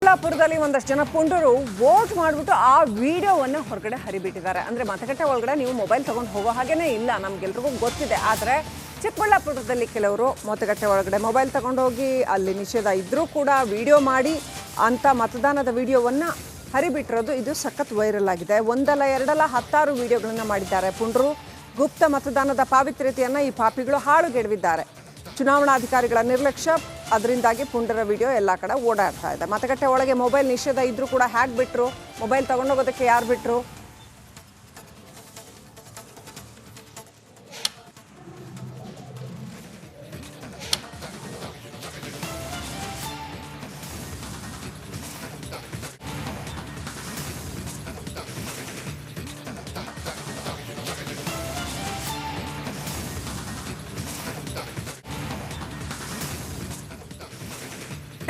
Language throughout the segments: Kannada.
ಚಿಕ್ಕಬಳ್ಳಾಪುರದಲ್ಲಿ ಒಂದಷ್ಟು ಜನ ಪುಂಡರು ವೋಟ್ ಮಾಡಿಬಿಟ್ಟು ಆ ವಿಡಿಯೋವನ್ನು ಹೊರಗಡೆ ಹರಿಬಿಟ್ಟಿದ್ದಾರೆ. ಅಂದರೆ ಮತಗಟ್ಟೆ ಒಳಗಡೆ ನೀವು ಮೊಬೈಲ್ ತೊಗೊಂಡು ಹೋಗೋ ಹಾಗೇನೇ ಇಲ್ಲ, ನಮಗೆಲ್ರಿಗೂ ಗೊತ್ತಿದೆ. ಆದರೆ ಚಿಕ್ಕಬಳ್ಳಾಪುರದಲ್ಲಿ ಕೆಲವರು ಮತಗಟ್ಟೆ ಒಳಗಡೆ ಮೊಬೈಲ್ ತಗೊಂಡು ಹೋಗಿ ಅಲ್ಲಿ ನಿಷೇಧ ಇದ್ದರೂ ಕೂಡ ವಿಡಿಯೋ ಮಾಡಿ ಅಂಥ ಮತದಾನದ ವಿಡಿಯೋವನ್ನು ಹರಿಬಿಟ್ಟಿರೋದು ಇದು ಸಖತ್ ವೈರಲ್ ಆಗಿದೆ. ಒಂದಲ್ಲ ಎರಡಲ್ಲ 10 ವಿಡಿಯೋಗಳನ್ನು ಮಾಡಿದ್ದಾರೆ ಪುಂಡರು. ಗುಪ್ತ ಮತದಾನದ ಪಾವಿತ್ರ್ಯತೆಯನ್ನು ಈ ಪಾಪಿಗಳು ಹಾಳುಗೆಡವಿದ್ದಾರೆ. ಚುನಾವಣಾಧಿಕಾರಿಗಳ ನಿರ್ಲಕ್ಷ್ಯ, ಅದರಿಂದಾಗಿ ಪುಂಡರ ವಿಡಿಯೋ ಎಲ್ಲ ಕಡೆ ಓಡಾಡ್ತಾ ಇದೆ. ಮತಗಟ್ಟೆ ಒಳಗೆ ಮೊಬೈಲ್ ನಿಷೇಧ ಇದ್ರೂ ಕೂಡ ಹ್ಯಾಕ್ ಬಿಟ್ಟರು, ಮೊಬೈಲ್ ತಗೊಂಡೋಗೋದಕ್ಕೆ ಯಾರು ಬಿಟ್ಟರು?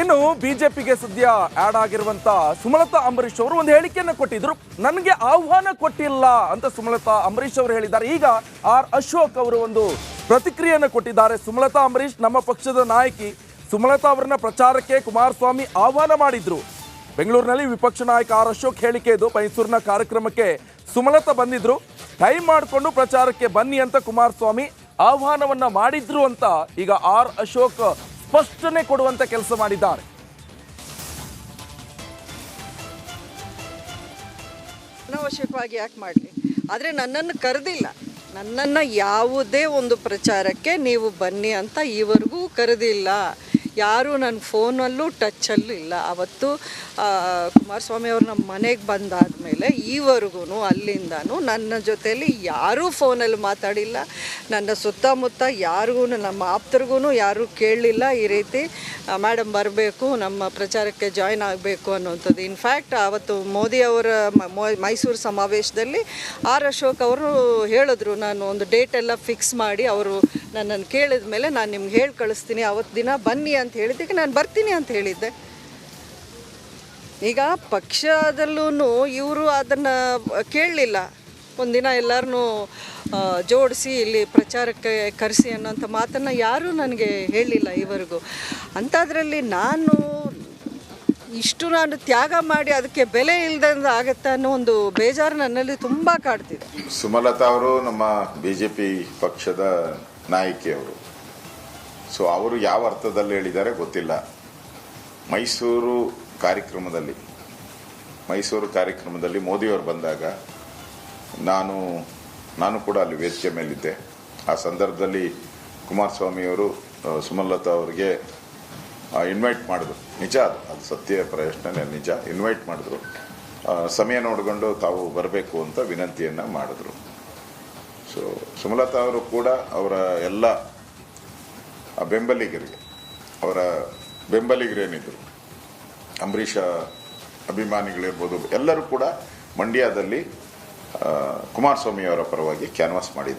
ಇನ್ನು ಬಿಜೆಪಿಗೆ ಸದ್ಯ ಆಡ್ ಆಗಿರುವಂತ ಸುಮಲತಾ ಅಂಬರೀಶ್ ಅವರು ಒಂದು ಹೇಳಿಕೆಯನ್ನು ಕೊಟ್ಟಿದ್ರು. ನನಗೆ ಆಹ್ವಾನ ಕೊಟ್ಟಿಲ್ಲ ಅಂತ ಸುಮಲತಾ ಅಂಬರೀಶ್ ಅವರು ಹೇಳಿದ್ದಾರೆ. ಈಗ ಆರ್ ಅಶೋಕ್ ಅವರು ಒಂದು ಪ್ರತಿಕ್ರಿಯೆಯನ್ನು ಕೊಟ್ಟಿದ್ದಾರೆ. ಸುಮಲತಾ ಅಂಬರೀಶ್ ನಮ್ಮ ಪಕ್ಷದ ನಾಯಕಿ. ಸುಮಲತಾ ಅವರನ್ನ ಪ್ರಚಾರಕ್ಕೆ ಕುಮಾರಸ್ವಾಮಿ ಆಹ್ವಾನ ಮಾಡಿದ್ರು. ಬೆಂಗಳೂರಿನಲ್ಲಿ ವಿಪಕ್ಷ ನಾಯಕ ಆರ್ ಅಶೋಕ್ ಹೇಳಿಕೆ ಇದು. ಮೈಸೂರಿನ ಕಾರ್ಯಕ್ರಮಕ್ಕೆ ಸುಮಲತಾ ಬಂದಿದ್ರು. ಟೈಮ್ ಮಾಡಿಕೊಂಡು ಪ್ರಚಾರಕ್ಕೆ ಬನ್ನಿ ಅಂತ ಕುಮಾರಸ್ವಾಮಿ ಆಹ್ವಾನವನ್ನ ಮಾಡಿದ್ರು ಅಂತ ಈಗ ಆರ್ ಅಶೋಕ್ ಸ್ಪಷ್ಟನೆ ಕೊಡುವಂತ ಕೆಲಸ ಮಾಡಿದ್ದಾರೆ. ಅನಾವಶ್ಯಕವಾಗಿ ಯಾಕೆ ಮಾಡಲಿ, ಆದರೆ ನನ್ನನ್ನು ಕರೆದಿಲ್ಲ. ನನ್ನನ್ನು ಯಾವುದೇ ಒಂದು ಪ್ರಚಾರಕ್ಕೆ ನೀವು ಬನ್ನಿ ಅಂತ ಈವರೆಗೂ ಕರೆದಿಲ್ಲ. ಯಾರೂ ನನ್ನ ಫೋನಲ್ಲೂ ಟಚ್ಚಲ್ಲೂ ಇಲ್ಲ. ಅವತ್ತು ಕುಮಾರಸ್ವಾಮಿ ಅವರು ನಮ್ಮ ಮನೆಗೆ ಬಂದಾದ ಮೇಲೆ ಈವರೆಗೂ ಅಲ್ಲಿಂದನೂ ನನ್ನ ಜೊತೆಯಲ್ಲಿ ಯಾರೂ ಫೋನಲ್ಲಿ ಮಾತಾಡಿಲ್ಲ. ನನ್ನ ಸುತ್ತಮುತ್ತ ಯಾರಿಗೂ, ನಮ್ಮ ಆಪ್ತರಿಗೂ ಯಾರೂ ಕೇಳಲಿಲ್ಲ ಈ ರೀತಿ ಮೇಡಮ್ ಬರಬೇಕು, ನಮ್ಮ ಪ್ರಚಾರಕ್ಕೆ ಜಾಯ್ನ್ ಆಗಬೇಕು ಅನ್ನೋಂಥದ್ದು. ಇನ್ಫ್ಯಾಕ್ಟ್ ಆವತ್ತು ಮೋದಿ ಅವರ ಮೈಸೂರು ಸಮಾವೇಶದಲ್ಲಿ ಆರ್ ಅಶೋಕ್ ಅವರು ಹೇಳಿದ್ರು, ನಾನು ಒಂದು ಡೇಟೆಲ್ಲ ಫಿಕ್ಸ್ ಮಾಡಿ ಅವರು ನನ್ನನ್ನು ಕೇಳಿದ ಮೇಲೆ ನಾನು ನಿಮ್ಗೆ ಹೇಳಿ ಕಳಿಸ್ತೀನಿ, ಅವತ್ತು ದಿನ ಬನ್ನಿ ಅಂತ ಹೇಳಿದ್ದಕ್ಕೆ ನಾನು ಬರ್ತೀನಿ ಅಂತ ಹೇಳಿದ್ದೆ. ಈಗ ಪಕ್ಷದಲ್ಲೂ ಇವರು ಅದನ್ನು ಕೇಳಲಿಲ್ಲ. ಒಂದಿನ ಎಲ್ಲರನ್ನೂ ಜೋಡಿಸಿ ಇಲ್ಲಿ ಪ್ರಚಾರಕ್ಕೆ ಕರೆಸಿ ಅನ್ನೋಂಥ ಮಾತನ್ನು ಯಾರೂ ನನಗೆ ಹೇಳಲಿಲ್ಲ ಈವರೆಗೂ. ಅಂಥದ್ರಲ್ಲಿ ನಾನು ತ್ಯಾಗ ಮಾಡಿ ಅದಕ್ಕೆ ಬೆಲೆ ಇಲ್ಲದಂಗೆ ಆಗುತ್ತೆ ಅನ್ನೋ ಒಂದು ಬೇಜಾರು ನನ್ನಲ್ಲಿ ತುಂಬ ಕಾಡ್ತಿದೆ. ಸುಮಲತಾ ಅವರು ನಮ್ಮ BJP ಪಕ್ಷದ ನಾಯಕಿಯವರು. ಸೊ ಅವರು ಯಾವ ಅರ್ಥದಲ್ಲಿ ಹೇಳಿದ್ದಾರೆ ಗೊತ್ತಿಲ್ಲ. ಮೈಸೂರು ಕಾರ್ಯಕ್ರಮದಲ್ಲಿ ಮೋದಿಯವರು ಬಂದಾಗ ನಾನು ಕೂಡ ಅಲ್ಲಿ ವೇದಿಕೆ ಮೇಲಿದ್ದೆ. ಆ ಸಂದರ್ಭದಲ್ಲಿ ಕುಮಾರಸ್ವಾಮಿಯವರು ಸುಮಲತಾ ಅವರಿಗೆ ಇನ್ವೈಟ್ ಮಾಡಿದ್ರು. ನಿಜ, ಅದು ಸತ್ಯ ಪ್ರಶ್ನೆ, ನಿಜ. ಇನ್ವೈಟ್ ಮಾಡಿದ್ರು. ಸಮಯ ನೋಡಿಕೊಂಡು ತಾವು ಬರಬೇಕು ಅಂತ ವಿನಂತಿಯನ್ನು ಮಾಡಿದ್ರು. ಸೊ ಸುಮಲತಾ ಅವರು ಕೂಡ ಅವರ ಎಲ್ಲ ಬೆಂಬಲಿಗರೇನಿದ್ರು, ಅಂಬರೀಷ ಅಭಿಮಾನಿಗಳಿರ್ಬೋದು, ಎಲ್ಲರೂ ಕೂಡ ಮಂಡ್ಯದಲ್ಲಿ ಕುಮಾರಸ್ವಾಮಿ ಅವರ ಪರವಾಗಿ ಕ್ಯಾನ್ವಾಸ್ ಮಾಡಿದ್ದಾರೆ.